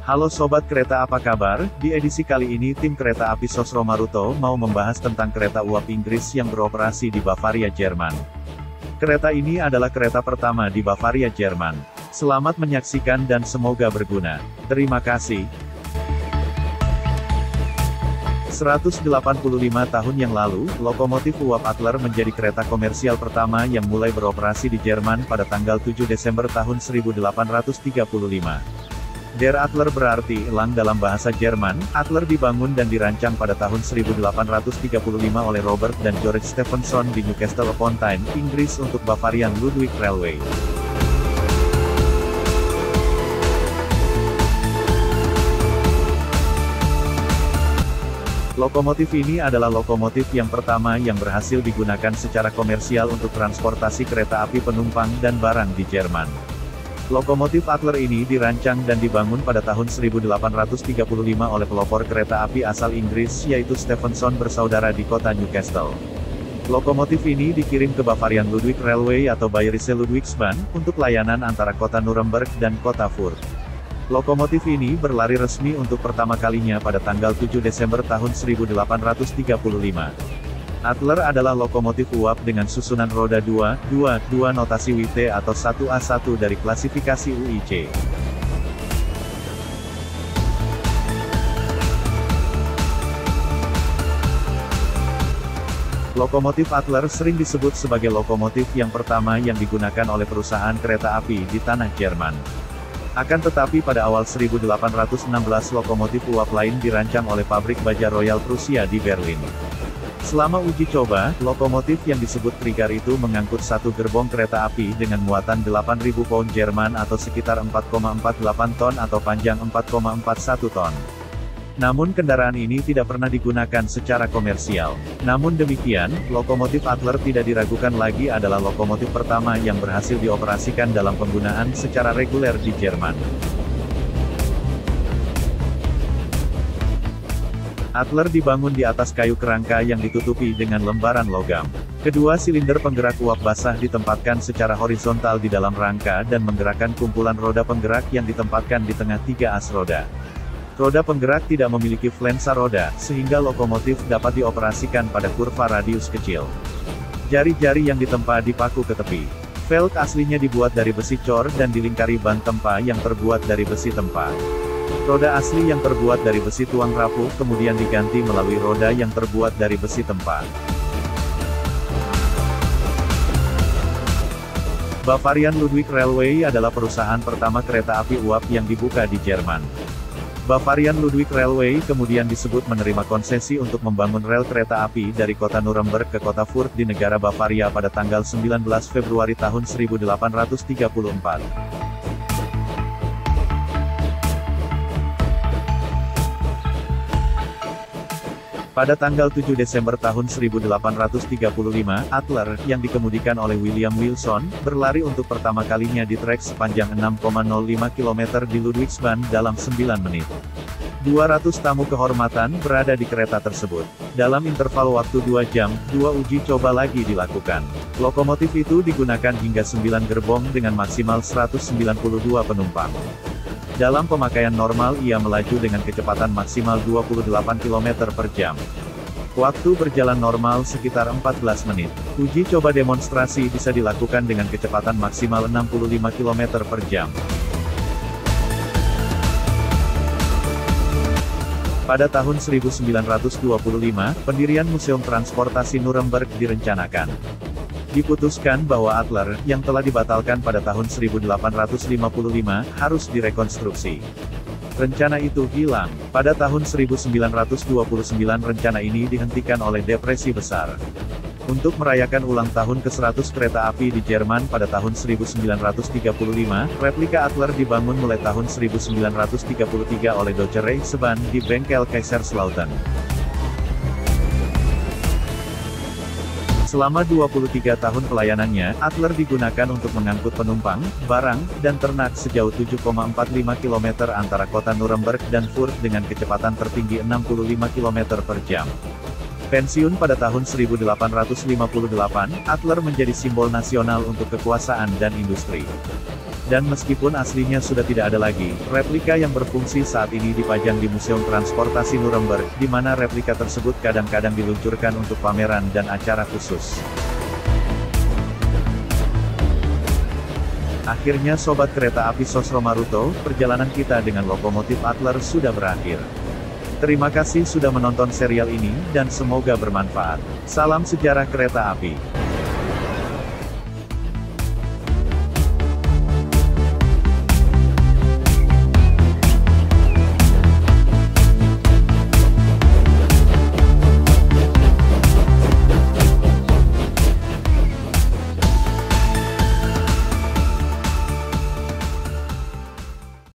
Halo Sobat Kereta apa kabar? Di edisi kali ini tim kereta api Sosro Maruto mau membahas tentang kereta uap Inggris yang beroperasi di Bavaria, Jerman. Kereta ini adalah kereta pertama di Bavaria, Jerman. Selamat menyaksikan dan semoga berguna. Terima kasih. 185 tahun yang lalu, lokomotif uap Adler menjadi kereta komersial pertama yang mulai beroperasi di Jerman pada tanggal 7 Desember tahun 1835. Der Adler berarti elang dalam bahasa Jerman. Adler dibangun dan dirancang pada tahun 1835 oleh Robert dan George Stephenson di Newcastle upon Tyne, Inggris untuk Bavarian Ludwig Railway. Lokomotif ini adalah lokomotif yang pertama yang berhasil digunakan secara komersial untuk transportasi kereta api penumpang dan barang di Jerman. Lokomotif Adler ini dirancang dan dibangun pada tahun 1835 oleh pelopor kereta api asal Inggris yaitu Stephenson bersaudara di kota Newcastle. Lokomotif ini dikirim ke Bavarian Ludwig Railway atau Bayerische Ludwigsbahn untuk layanan antara kota Nuremberg dan kota Fürth. Lokomotif ini berlari resmi untuk pertama kalinya pada tanggal 7 Desember tahun 1835. Adler adalah lokomotif uap dengan susunan roda 2 notasi WT atau 1A1 dari klasifikasi UIC. Lokomotif Adler sering disebut sebagai lokomotif yang pertama yang digunakan oleh perusahaan kereta api di tanah Jerman. Akan tetapi pada awal 1816 lokomotif uap lain dirancang oleh pabrik baja Royal Prusia di Berlin. Selama uji coba, lokomotif yang disebut Trigger itu mengangkut satu gerbong kereta api dengan muatan 8.000 pound Jerman atau sekitar 4,48 ton atau panjang 4,41 ton. Namun kendaraan ini tidak pernah digunakan secara komersial. Namun demikian, lokomotif Adler tidak diragukan lagi adalah lokomotif pertama yang berhasil dioperasikan dalam penggunaan secara reguler di Jerman. Adler dibangun di atas kayu kerangka yang ditutupi dengan lembaran logam. Kedua silinder penggerak uap basah ditempatkan secara horizontal di dalam rangka dan menggerakkan kumpulan roda penggerak yang ditempatkan di tengah tiga as roda. Roda penggerak tidak memiliki flensa roda, sehingga lokomotif dapat dioperasikan pada kurva radius kecil. Jari-jari yang ditempa dipaku ke tepi. Velg aslinya dibuat dari besi cor dan dilingkari ban tempa yang terbuat dari besi tempa. Roda asli yang terbuat dari besi tuang rapuh kemudian diganti melalui roda yang terbuat dari besi tempa. Bavarian Ludwig Railway adalah perusahaan pertama kereta api uap yang dibuka di Jerman. Bavarian Ludwig Railway kemudian disebut menerima konsesi untuk membangun rel kereta api dari kota Nuremberg ke kota Fürth di negara Bavaria pada tanggal 19 Februari tahun 1834. Pada tanggal 7 Desember tahun 1835, Adler, yang dikemudikan oleh William Wilson, berlari untuk pertama kalinya di trek sepanjang 6,05 km di Ludwigsbahn dalam 9 menit. 200 tamu kehormatan berada di kereta tersebut. Dalam interval waktu 2 jam, 2 uji coba lagi dilakukan. Lokomotif itu digunakan hingga 9 gerbong dengan maksimal 192 penumpang. Dalam pemakaian normal ia melaju dengan kecepatan maksimal 28 km per jam. Waktu berjalan normal sekitar 14 menit. Uji coba demonstrasi bisa dilakukan dengan kecepatan maksimal 65 km per jam. Pada tahun 1925, pendirian Museum Transportasi Nuremberg direncanakan. Diputuskan bahwa Adler, yang telah dibatalkan pada tahun 1855, harus direkonstruksi. Rencana itu hilang. Pada tahun 1929 rencana ini dihentikan oleh depresi besar. Untuk merayakan ulang tahun ke-100 kereta api di Jerman pada tahun 1935, replika Adler dibangun mulai tahun 1933 oleh Deutsche Reichsbahn di bengkel Kaiserslautern. Selama 23 tahun pelayanannya, Adler digunakan untuk mengangkut penumpang, barang, dan ternak sejauh 7,45 km antara kota Nuremberg dan Fürth dengan kecepatan tertinggi 65 km per jam. Pensiun pada tahun 1858, Adler menjadi simbol nasional untuk kekuasaan dan industri. Dan meskipun aslinya sudah tidak ada lagi, replika yang berfungsi saat ini dipajang di Museum Transportasi Nuremberg, di mana replika tersebut kadang-kadang diluncurkan untuk pameran dan acara khusus. Akhirnya Sobat Kereta Api Sosro Maruto, perjalanan kita dengan lokomotif Adler sudah berakhir. Terima kasih sudah menonton serial ini, dan semoga bermanfaat. Salam sejarah kereta api.